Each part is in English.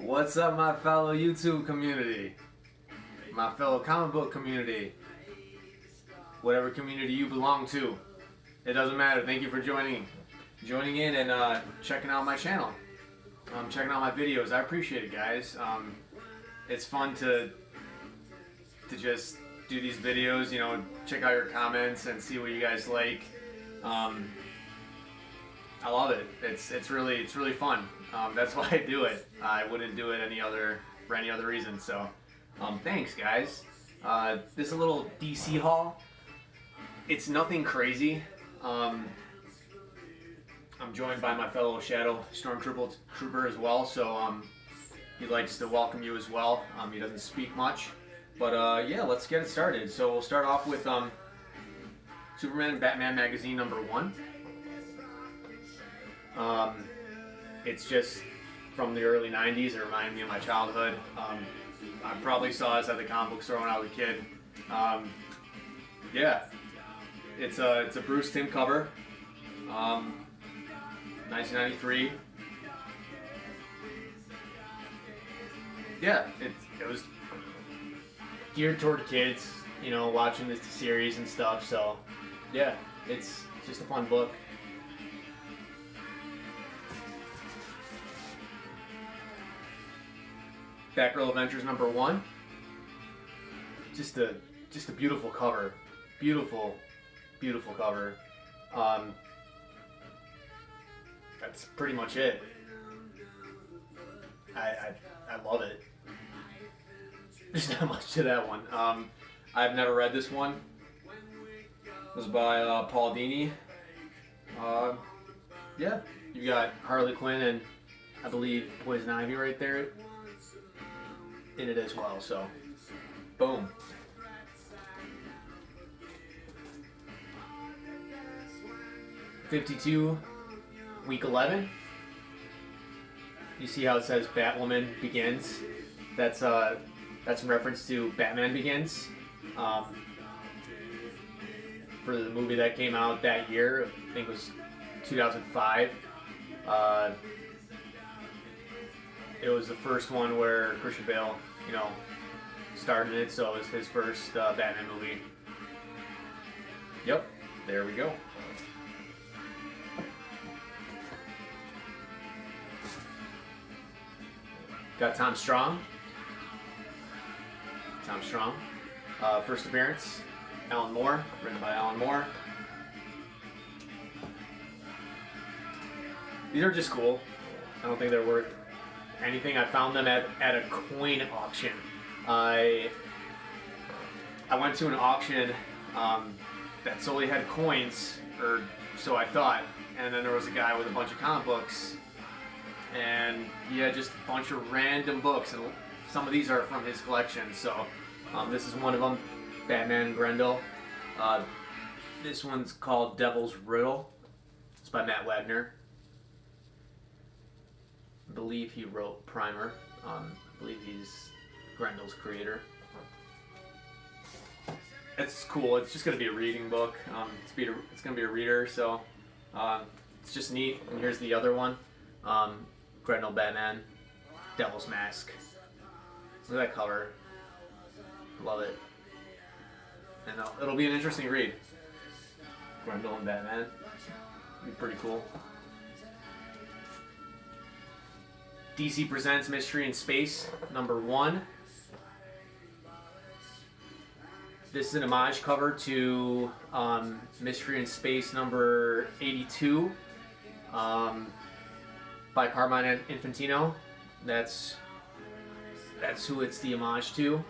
What's up, my fellow YouTube community? My fellow comic book community? Whatever community you belong to. It doesn't matter. Thank you for joining in and checking out my channel. Checking out my videos. I appreciate it, guys. It's fun to just do these videos, you know, check out your comments and see what you guys like. I love it. It's really fun. That's why I do it. I wouldn't do it for any other reason. So, thanks, guys. This is a little DC haul. It's nothing crazy. I'm joined by my fellow Shadow Stormtrooper as well. So he likes to welcome you as well. He doesn't speak much, but yeah, let's get it started. So we'll start off with Superman and Batman magazine #1. It's just from the early 90s. It reminded me of my childhood. I probably saw this at the comic book store when I was a kid. Yeah, it's a Bruce Timm cover, 1993. Yeah, it was geared toward kids, you know, watching this series and stuff. So yeah, it's just a fun book. Batgirl Adventures #1. Just a beautiful cover. Beautiful cover. That's pretty much it. I love it. There's not much to that one. I've never read this one. It was by Paul Dini. Yeah, you got Harley Quinn and I believe Poison Ivy right there in it as well, so boom. #52, week 11. You see how it says Batwoman Begins? That's in reference to Batman Begins, for the movie that came out that year. I think it was 2005. It was the first one where Christian Bale, you know, started it, so it was his first Batman movie. Yep, there we go. Got Tom Strong. First appearance. Alan Moore, written by Alan Moore. These are just cool. I don't think they're worth anything. I found them at a coin auction. I went to an auction that solely had coins, or so I thought, and then there was a guy with a bunch of comic books, and he had just a bunch of random books, and some of these are from his collection. So this is one of them, Batman Grendel. This one's called Devil's Riddle. It's by Matt Wagner. I believe he wrote Primer. I believe he's Grendel's creator. It's cool. It's just going to be a reading book. It's going to be a reader, so it's just neat. And here's the other one. Grendel Batman, Devil's Mask. Look at that cover. Love it. And it'll be an interesting read. Grendel and Batman. It'll be pretty cool. DC Presents Mystery in Space #1. This is an homage cover to Mystery in Space number 82 by Carmine Infantino. That's who it's the homage to.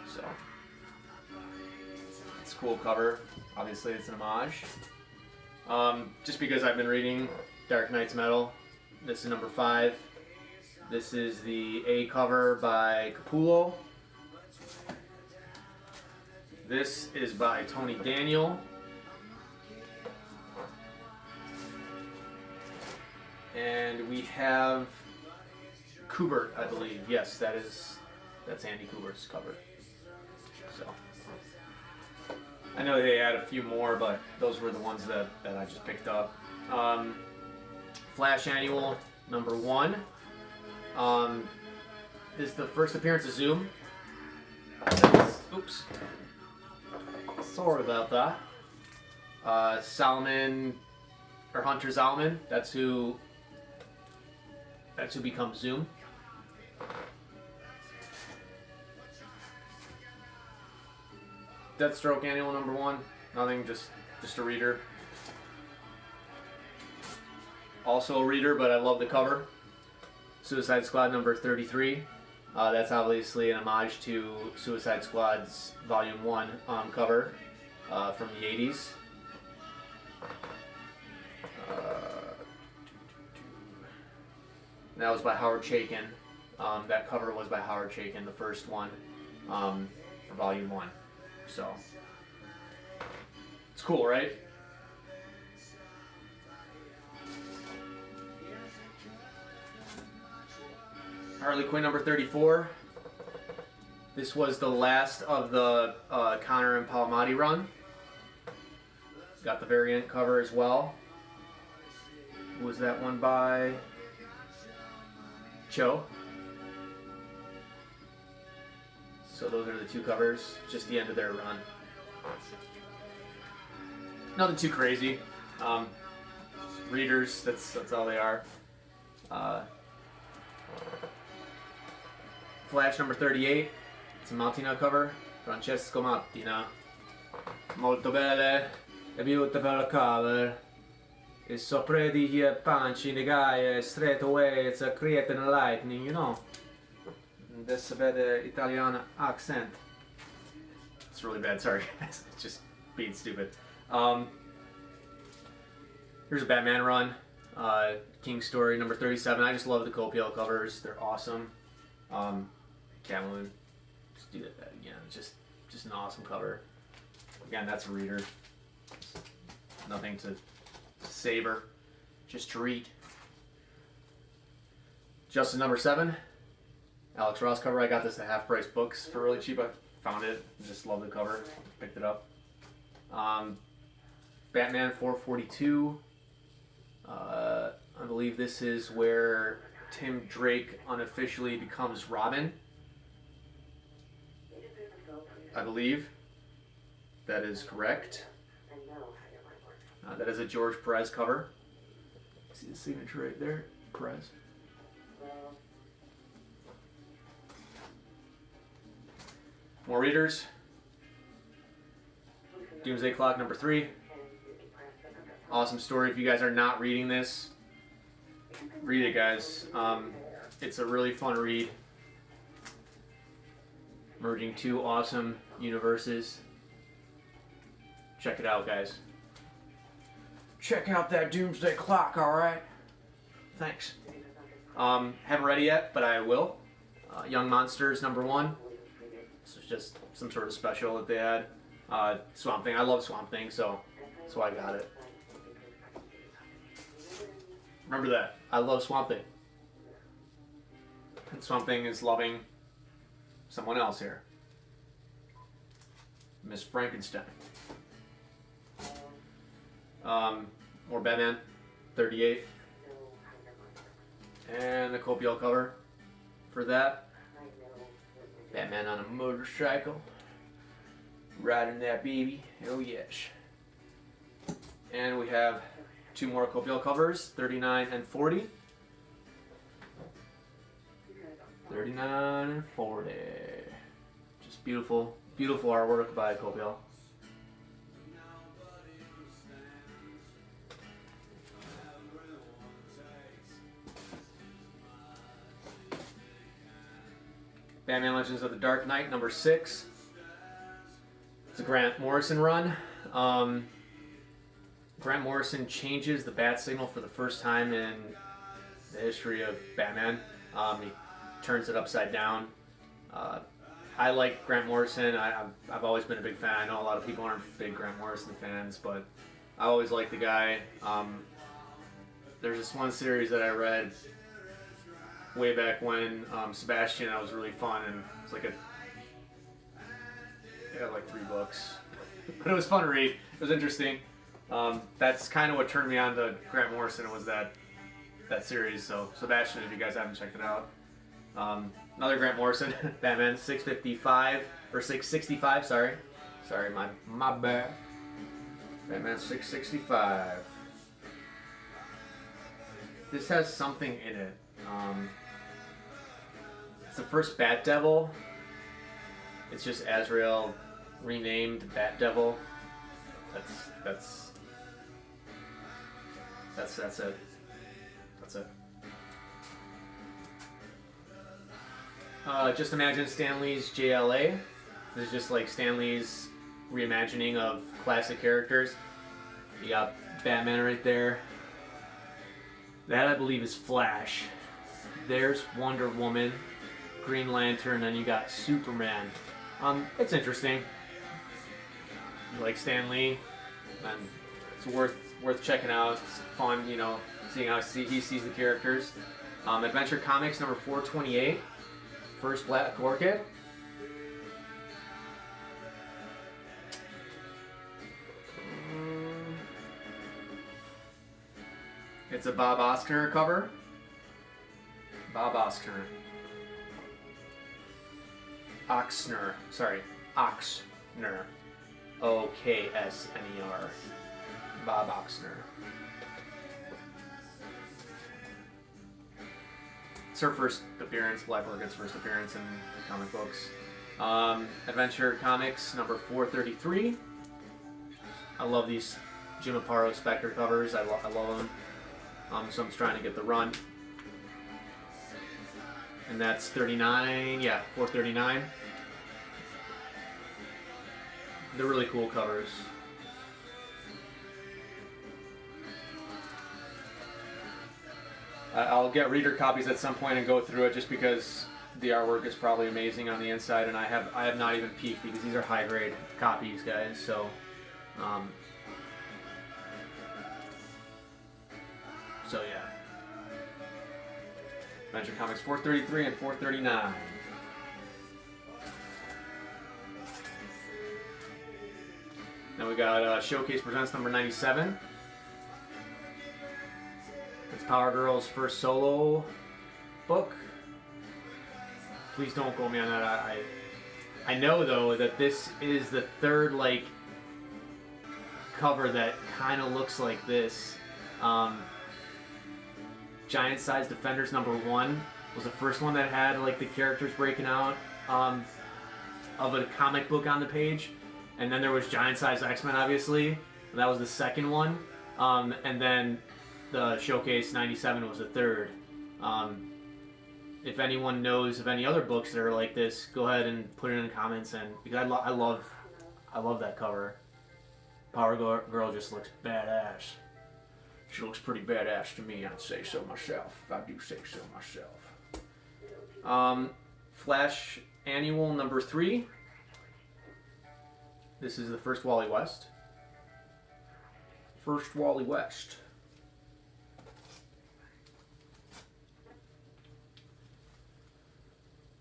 So it's a cool cover. Obviously, it's an homage. Just because I've been reading Dark Knight's Metal. This is #5. This is the A cover by Capullo. This is by Tony Daniel. And we have Kubert, I believe. Yes, that's Andy Kubert's cover. So I know they had a few more, but those were the ones that I just picked up. Flash Annual number 1. This is the first appearance of Zoom. Oops. Sorry about that. Solomon, or Hunter Zalman. That's who becomes Zoom. Deathstroke Annual number 1. Nothing, just a reader. Also a reader, but I love the cover. Suicide Squad number 33. That's obviously an homage to Suicide Squad's Volume 1 cover from the 80s. That was by Howard Chaykin. That cover was by Howard Chaykin, the first one for Volume 1. So, it's cool, right? Harley Quinn number 34. This was the last of the Connor and Palmiotti run. Got the variant cover as well. Who was that one by? Cho. So those are the 2 covers, just the end of their run. Nothing too crazy. Readers, that's all they are. Flash number 38. It's a Mattina cover. Francesco Mattina. Molto belle. A beautiful cover. It's so pretty here, punchy the guy, straight away, it's creating a lightning, you know. This very Italian accent. It's really bad, sorry guys. It's just being stupid. Here's a Batman run. King Story number 37. I just love the Copiel covers. They're awesome. Catwoman. Just do that again. Just an awesome cover. Again, that's a reader. Nothing to savor, just to read. Justice number 7. Alex Ross cover. I got this at Half Price Books for really cheap. I found it. Just love the cover. Picked it up. Batman 442. I believe this is where Tim Drake unofficially becomes Robin. I believe that is correct. That is a George Perez cover. See the signature right there? Perez. More readers. Doomsday Clock number 3. Awesome story. If you guys are not reading this, read it, guys. It's a really fun read. Merging 2 awesome universes. Check it out, guys. Check out that Doomsday Clock, alright? Thanks. Haven't read it yet, but I will. Young Monsters number 1. This is just some sort of special that they had. Swamp Thing. I love Swamp Thing, so that's why I got it. Remember that. I love Swamp Thing. And Swamp Thing is loving someone else here. Miss Frankenstein. More Batman 38. And the Copiel cover for that. Batman on a motorcycle. Riding that baby. Oh yes. And we have 2 more Copiel covers, 39 and 40. 39 and 40. Just beautiful, beautiful artwork by Copiel. Batman Legends of the Dark Knight number 6. It's a Grant Morrison run. Grant Morrison changes the bat signal for the first time in the history of Batman. He turns it upside down. I like Grant Morrison. I've always been a big fan. I know a lot of people aren't big Grant Morrison fans, but I always like the guy. There's this one series that I read way back when, Sebastian. That was really fun, and it's like I got like 3 books, but it was fun to read. It was interesting. That's kind of what turned me on to Grant Morrison, was that that series. So Sebastian, if you guys haven't checked it out. Another Grant Morrison, Batman 655 or 665. Sorry, my bad. Batman 665. This has something in it. It's the first Bat Devil. It's just Azrael renamed Bat Devil. That's it. That's it. Just imagine Stan Lee's JLA. This is just like Stan Lee's reimagining of classic characters. You got Batman right there. That, I believe, is Flash. There's Wonder Woman, Green Lantern, and you got Superman. It's interesting. You like Stan Lee, and it's worth checking out. It's fun, you know, seeing how he sees the characters. Adventure Comics number 428, First Black Orchid. It's a Bob Oksner cover. Bob Oksner. Oksner. Oksner. Bob Oksner. It's her first appearance, Black Orchid's first appearance in comic books. Adventure Comics number 433. I love these Jim Aparo Spectre covers. I love them. So I'm just trying to get the run. And that's 39, yeah, 439. They're really cool covers. I'll get reader copies at some point and go through it, just because the artwork is probably amazing on the inside, and I have not even peeked because these are high grade copies, guys. So yeah. Adventure Comics 433 and 439. Then we got Showcase Presents number 97. It's Power Girl's first solo book. Please don't quote me on that. I know though that this is the third like cover that kind of looks like this. Giant Size Defenders number 1 was the first one that had like the characters breaking out of a comic book on the page, and then there was Giant Size X-Men, obviously, and that was the second one, and then the Showcase 97 was the third. If anyone knows of any other books that are like this, go ahead and put it in the comments, and because I love that cover. Power Girl just looks badass. She looks pretty badass to me, I'd say so myself. I do say so myself. Flash Annual number 3. This is the first Wally West. First Wally West.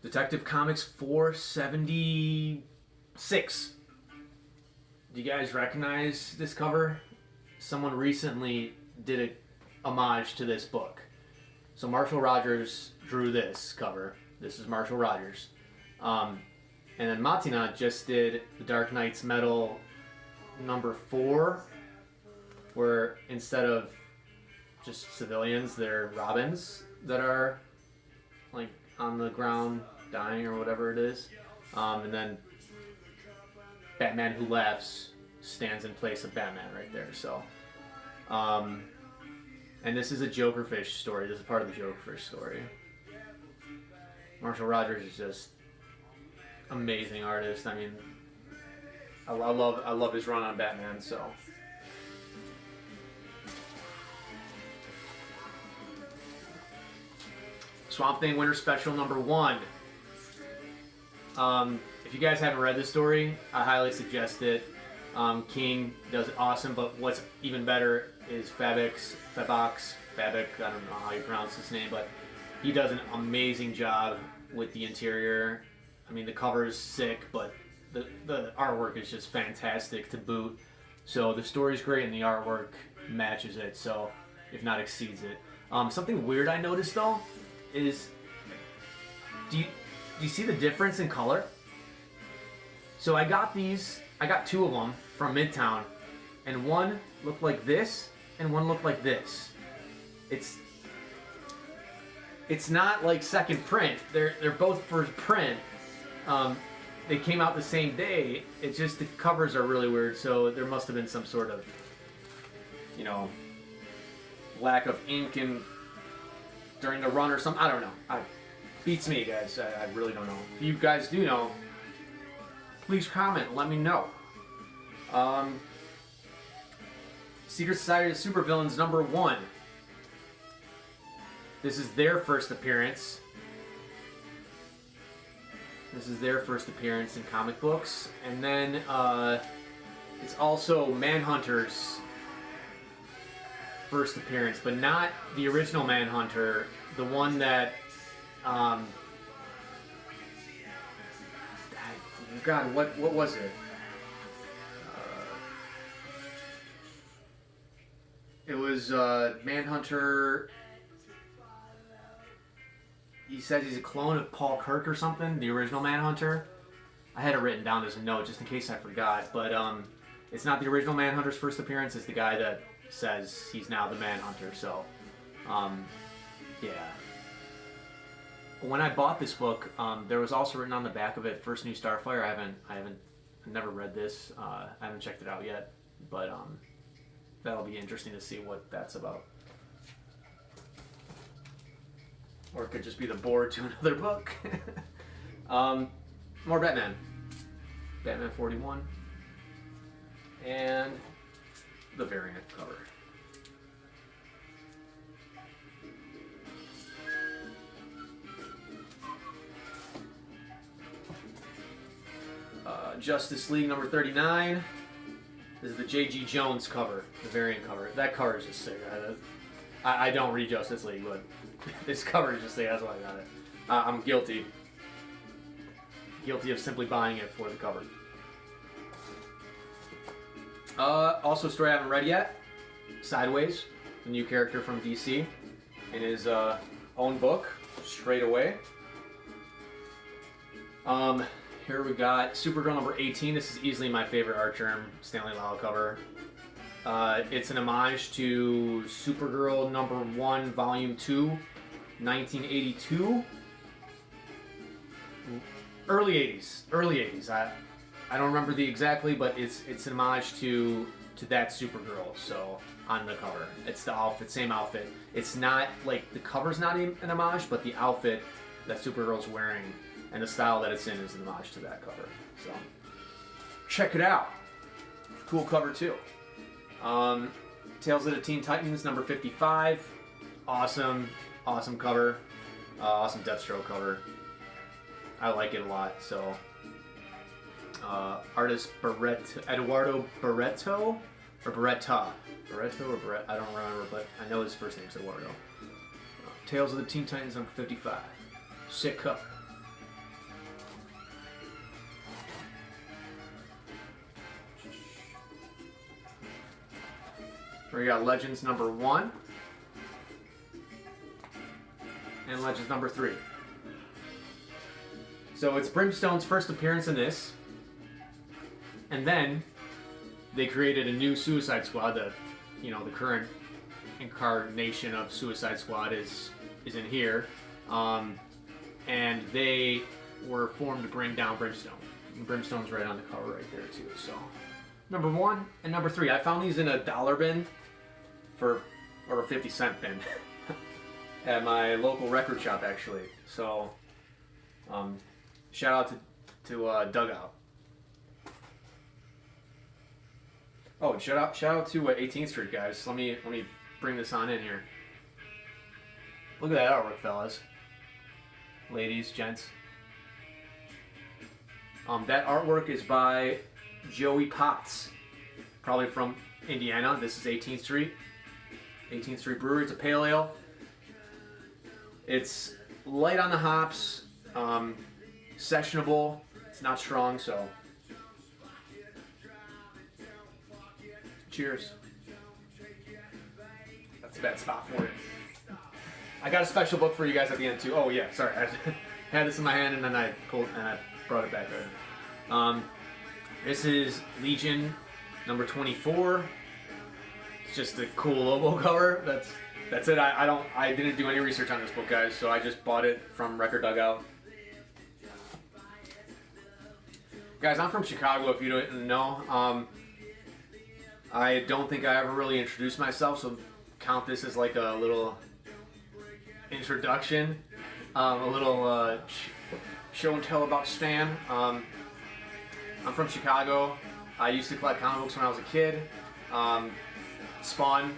Detective Comics 476. Do you guys recognize this cover? Someone recently did a homage to this book. So Marshall Rogers drew this cover. This is Marshall Rogers. And then Matina just did the Dark Knight's Metal number 4, where instead of just civilians, they're Robins that are like on the ground dying or whatever it is. And then Batman Who Laughs stands in place of Batman right there. So, and this is a Jokerfish story. This is part of the Jokerfish story. Marshall Rogers is just amazing artist. I mean, I love his run on Batman. So, Swamp Thing Winter Special number 1. If you guys haven't read this story, I highly suggest it. King does it awesome, but what's even better is Fabic, I don't know how you pronounce his name, but he does an amazing job with the interior. I mean, the cover is sick, but the artwork is just fantastic to boot. So the story's great and the artwork matches it. So if not exceeds it. Something weird I noticed though is, do you see the difference in color? So I got two of them from Midtown, and one looked like this, and one looked like this. It's not like second print. They're both first print. They came out the same day. It's just the covers are really weird, so there must have been some sort of, lack of ink during the run or something. I don't know. Beats me, guys. I really don't know. If you guys do know, please comment. Let me know. Secret Society of Supervillains #1. This is their first appearance. This is their first appearance in comic books. And then it's also Manhunter's first appearance, but not the original Manhunter, the one that God, what was it? It was Manhunter. He says he's a clone of Paul Kirk or something, the original Manhunter. I had it written down as a note just in case I forgot, but it's not the original Manhunter's first appearance. It's the guy that says he's now the Manhunter. So, yeah. When I bought this book, there was also written on the back of it, First New Starfire. I've never read this. I haven't checked it out yet, but that'll be interesting to see what that's about. Or it could just be the board to another book. More Batman. Batman 41. And the variant cover. Justice League #39. This is the J.G. Jones cover, the variant cover. That cover is just sick. I don't read Justice League, but this cover is just sick. That's why I got it. I'm guilty. Guilty of simply buying it for the cover. Also, a story I haven't read yet. Sideways, the new character from DC, in his own book, Straight Away. Here we got Supergirl #18. This is easily my favorite Art Germ Stanley Lau cover. It's an homage to Supergirl #1, Volume 2, 1982. Early 80s. I don't remember the exactly, but it's an homage to that Supergirl. So on the cover, it's the outfit, same outfit. It's not like the cover's not an homage, but the outfit that Supergirl's wearing and the style that it's in is an homage to that cover. So check it out. Cool cover too. Tales of the Teen Titans #55. Awesome cover. Awesome Deathstroke cover. I like it a lot. So artist Eduardo Barreto or Barretta. Barreto or Barret? I don't remember, but I know his first name's Eduardo. Tales of the Teen Titans #55. Sick cover. We got Legends #1 and Legends #3. So it's Brimstone's first appearance in this, and then they created a new Suicide Squad. The current incarnation of Suicide Squad is in here, and they were formed to bring down Brimstone. And Brimstone's right on the cover right there too. So #1 and #3. I found these in a dollar bin or a 50-cent bin at my local record shop actually. So shout out to Dugout. Oh, and shout out to 18th Street guys. Let me bring this on in here. Look at that artwork, fellas, ladies, gents. That artwork is by Joey Potts, probably from Indiana. This is 18th Street Brewery. It's a pale ale. It's light on the hops, sessionable. It's not strong, so cheers. it's a bad spot for it. I got a special book for you guys at the end too. Oh yeah, sorry, I had this in my hand and then I brought it back there. This is Legion number 24. It's just a cool logo cover. That's it. I didn't do any research on this book, guys, so I just bought it from Record Dugout. Guys, I'm from Chicago, if you don't know. I don't think I ever really introduced myself, so count this as like a little introduction, a little show and tell about Stan. I'm from Chicago. I used to collect comic books when I was a kid. Spawn,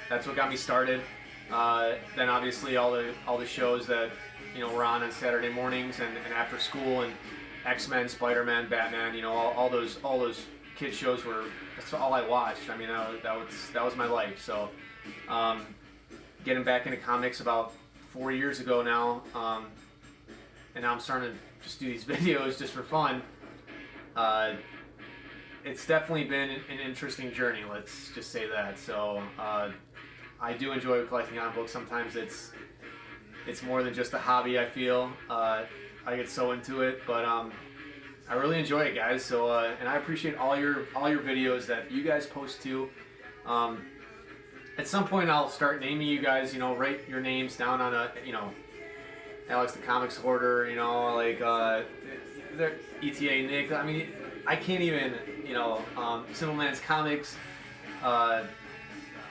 that's what got me started. Then obviously all the shows that were on Saturday mornings and after school, and X-Men, Spider-Man, Batman. All those kid shows that's all I watched. I mean, that was my life. So getting back into comics about 4 years ago now, and now I'm starting to just do these videos just for fun. It's definitely been an interesting journey, let's just say that. So I do enjoy collecting comic books. Sometimes it's more than just a hobby, I feel. I get so into it, but I really enjoy it, guys. So and I appreciate all your videos that you guys post too. At some point I'll start naming you guys, write your names down on a, Alex the Comics Hoarder, like ETA Nick. I mean, I can't even, Simple Man's Comics,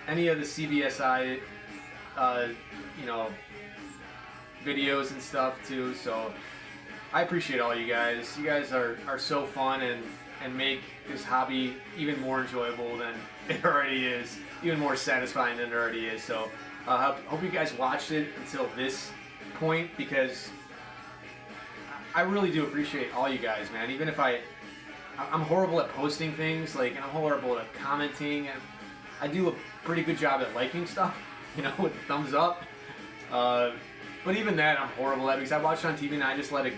any of the CBSI, videos and stuff too. So I appreciate all you guys. You guys are so fun and make this hobby even more enjoyable than it already is, even more satisfying than it already is. So hope you guys watched it until this point, because I really do appreciate all you guys, man. Even if I'm horrible at posting things, and I'm horrible at commenting, and I do a pretty good job at liking stuff, with the thumbs up. But even that I'm horrible at, because I watch it on TV and I just let it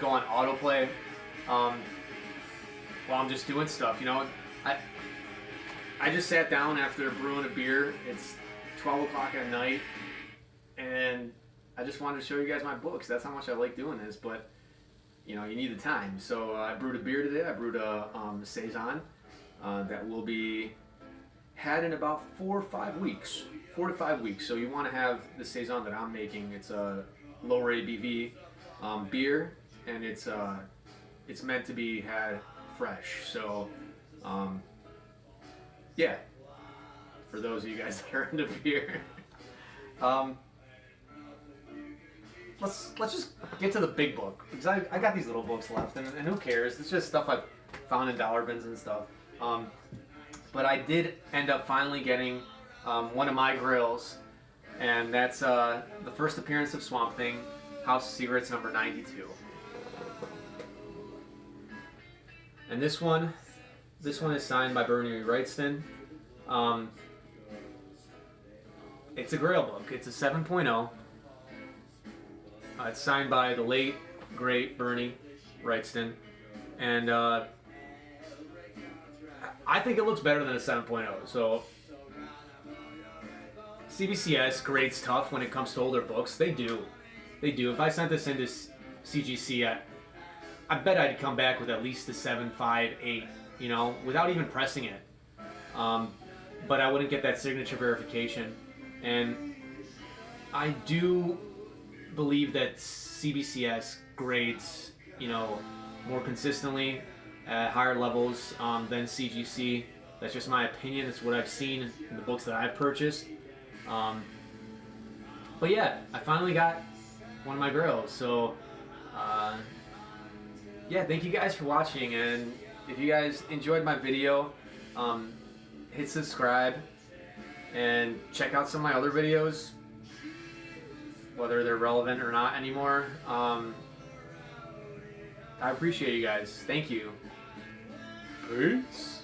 go on autoplay while I'm just doing stuff. I just sat down after brewing a beer. It's 12 o'clock at night, and I just wanted to show you guys my books. That's how much I like doing this, but you need the time. So I brewed a beer today. I brewed a Saison that will be had in about 4 or 5 weeks. 4 to 5 weeks. So you want to have the Saison that I'm making. It's a lower ABV beer, and it's meant to be had fresh. So yeah, for those of you guys that are into beer. Let's just get to the big book, because I got these little books left, and who cares? It's just stuff I've found in dollar bins and stuff. But I did end up finally getting one of my grails, and that's the first appearance of Swamp Thing, House of Secrets number 92. And this one is signed by Bernie Wrightson. It's a grail book. It's a 7.0. It's signed by the late, great Bernie Wrightson, and I think it looks better than a 7.0. So CBCS grades tough when it comes to older books. They do. If I sent this into CGC, I bet I'd come back with at least a 7.5, 8, without even pressing it. But I wouldn't get that signature verification, and I do believe that CBCS grades, more consistently at higher levels than CGC. That's just my opinion. It's what I've seen in the books that I've purchased. But yeah, I finally got one of my grails. So yeah, thank you guys for watching, and if you guys enjoyed my video, hit subscribe and check out some of my other videos, whether they're relevant or not anymore. I appreciate you guys. Thank you. Peace.